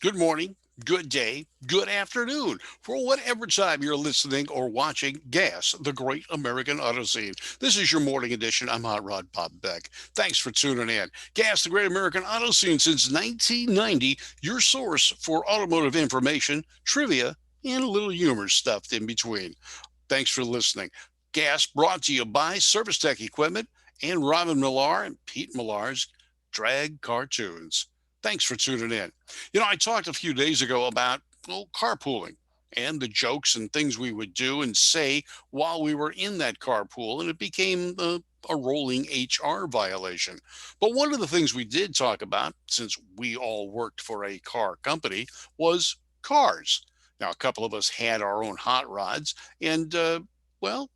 Good morning, good day, good afternoon, for whatever time you're listening or watching GAAS, the Great American Auto Scene. This is your morning edition. I'm Hot Rod BOB BECK. Thanks for tuning in. GAAS, the Great American Auto Scene since 1990, your source for automotive information, trivia, and a little humor stuffed in between. Thanks for listening. GAAS brought to you by Service Tech Equipment and Robin Millar and Pete Millar's Drag Cartoons. Thanks for tuning in. I talked a few days ago about carpooling and the jokes and things we would do and say while we were in that carpool, and it became a rolling HR violation. But one of the things we did talk about, since we all worked for a car company, was cars. Now, a couple of us had our own hot rods, and well,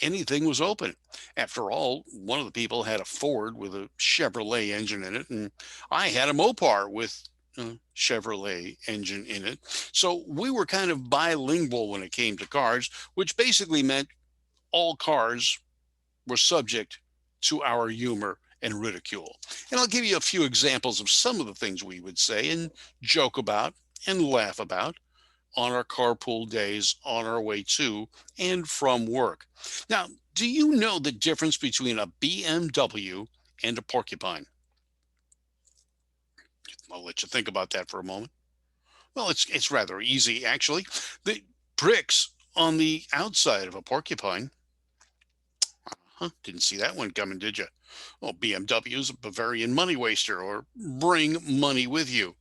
anything was open. After all, one of the people had a Ford with a Chevrolet engine in it, and I had a Mopar with a Chevrolet engine in it. So we were kind of bilingual when it came to cars, which basically meant all cars were subject to our humor and ridicule. And I'll give you a few examples of some of the things we would say and joke about and laugh about on our carpool days on our way to and from work. Now, do you know the difference between a BMW and a porcupine? I'll let you think about that for a moment. Well, it's rather easy actually. The bricks on the outside of a porcupine. Didn't see that one coming, did you? Well, BMW is a Bavarian money waster, or bring money with you.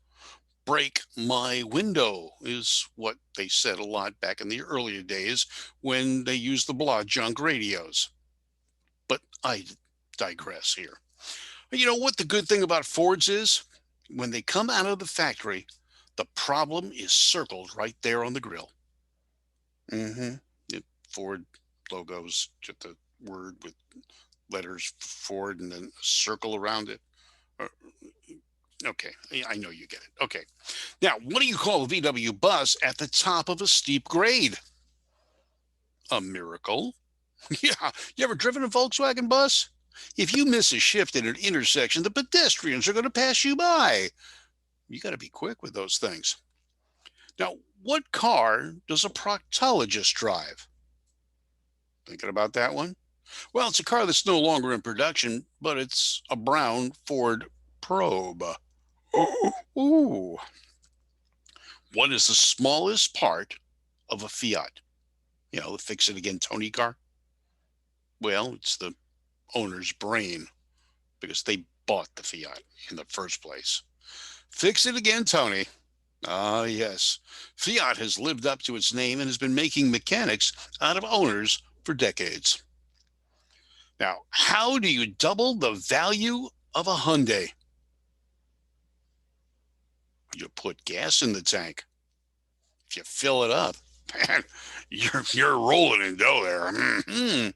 Break my window is what they said a lot back in the earlier days when they used the blah junk radios. But I digress here. You know what the good thing about Fords is? When they come out of the factory, the problem is circled right there on the grill. Mm-hmm. Ford logos, just the word with letters Ford and then a circle around it. Uh, Okay, I know you get it. Okay. Now, what do you call a VW bus at the top of a steep grade? A miracle. Yeah. You ever driven a Volkswagen bus? If you miss a shift in an intersection, the pedestrians are going to pass you by. You got to be quick with those things. Now, what car does a proctologist drive? Thinking about that one? Well, it's a car that's no longer in production, but it's a brown Ford Probe. Ooh. What is the smallest part of a Fiat? The fix it again Tony car? Well, it's the owner's brain because they bought the Fiat in the first place. Fix it again, Tony. Ah, yes. Fiat has lived up to its name and has been making mechanics out of owners for decades. Now, how do you double the value of a Hyundai? You put gas in the tank. If you fill it up, man, you're rolling in dough there. Mm-hmm.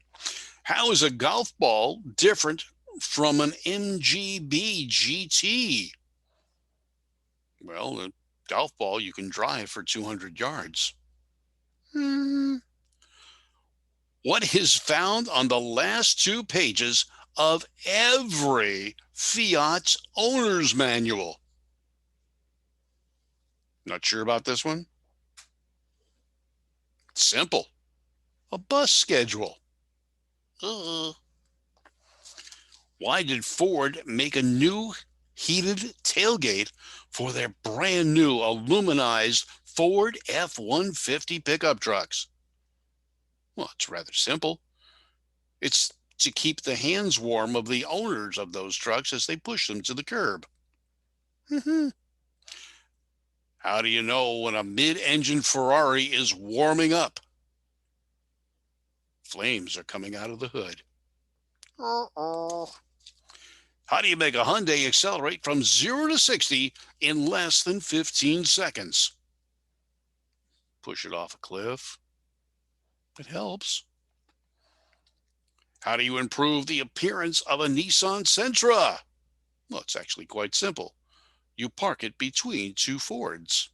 How is a golf ball different from an MGB GT? Well, a golf ball you can drive for 200 yards. Hmm. What is found on the last two pages of every Fiat owner's manual? Not sure about this one? Simple. A bus schedule. Uh, why did Ford make a new heated tailgate for their brand new aluminized Ford F-150 pickup trucks? Well, it's rather simple. It's to keep the hands warm of the owners of those trucks as they push them to the curb. Mm-hmm. How do you know when a mid-engine Ferrari is warming up? Flames are coming out of the hood. Uh-oh. How do you make a Hyundai accelerate from 0 to 60 in less than 15 seconds? Push it off a cliff. It helps. How do you improve the appearance of a Nissan Sentra? Well, it's actually quite simple. You park it between two Fords.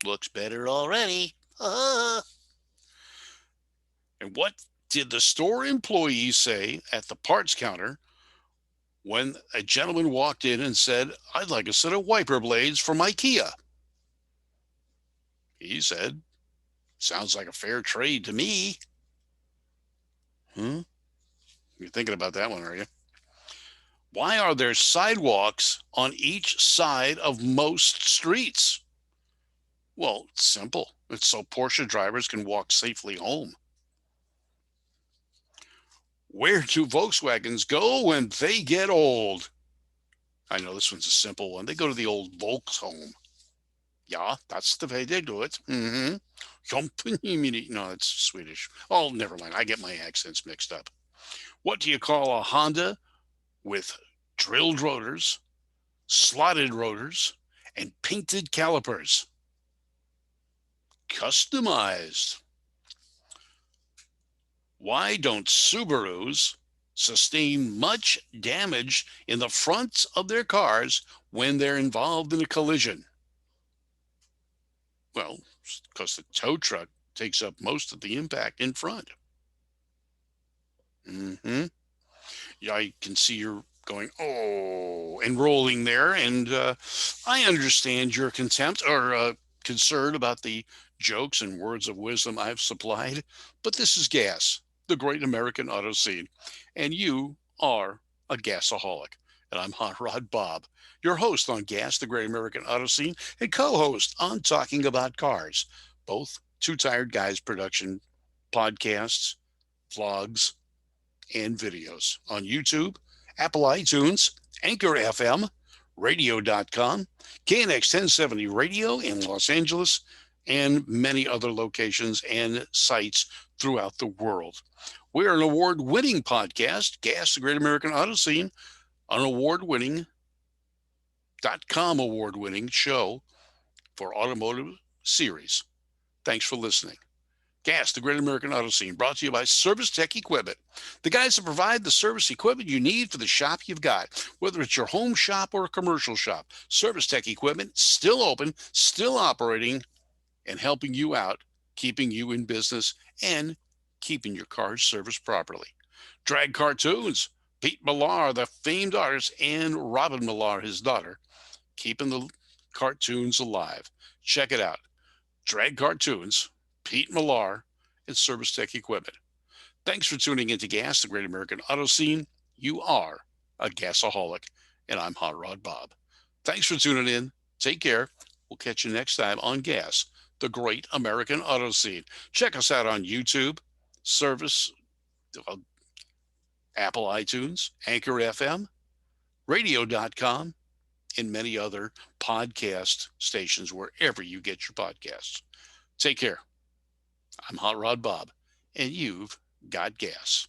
Looks better already. And what did the store employees say at the parts counter when a gentleman walked in and said, "I'd like a set of wiper blades from IKEA." He said, "Sounds like a fair trade to me." Hmm? You're thinking about that one, are you? Why are there sidewalks on each side of most streets? Well, it's simple. It's so Porsche drivers can walk safely home. Where do Volkswagens go when they get old? I know this one's a simple one. They go to the old Volks home. Yeah, that's the way they do it. Mm-hmm. No, it's Swedish. Oh, never mind. I get my accents mixed up. What do you call a Honda with drilled rotors, slotted rotors, and painted calipers? Customized. Why don't Subarus sustain much damage in the fronts of their cars when they're involved in a collision? Well, because the tow truck takes up most of the impact in front. Mm-hmm. Yeah, I can see you're going, oh, and rolling there. And I understand your contempt or concern about the jokes and words of wisdom I've supplied. But this is GAAS, the Great American Auto Scene. And you are a gasaholic. And I'm Hot Rod Bob, your host on GAAS, the Great American Auto Scene, and co host on Talking About Cars, both Two Tired Guys production podcasts, vlogs, and videos on YouTube, Apple iTunes, Anchor FM, radio.com, KNX 1070 radio in Los Angeles, and many other locations and sites throughout the world. We are an award-winning podcast, GAAS, the Great American Auto Scene, an award-winning.com award-winning show for automotive series. Thanks for listening. GAAS, the Great American Auto Scene, brought to you by Service Tech Equipment. The guys that provide the service equipment you need for the shop you've got, whether it's your home shop or a commercial shop. Service Tech Equipment, still open, still operating, and helping you out, keeping you in business, and keeping your cars serviced properly. Drag Cartoons, Pete Millar, the famed artist, and Robin Millar, his daughter, keeping the cartoons alive. Check it out. Drag Cartoons, Pete Millar, and Service Tech Equipment. Thanks for tuning into GAAS, the Great American Auto Scene. You are a gasaholic, and I'm Hot Rod Bob. Thanks for tuning in. Take care. We'll catch you next time on GAAS, the Great American Auto Scene. Check us out on YouTube, Service, Apple iTunes, Anchor FM, radio.com, and many other podcast stations wherever you get your podcasts. Take care. I'm Hot Rod Bob, and you've got gas.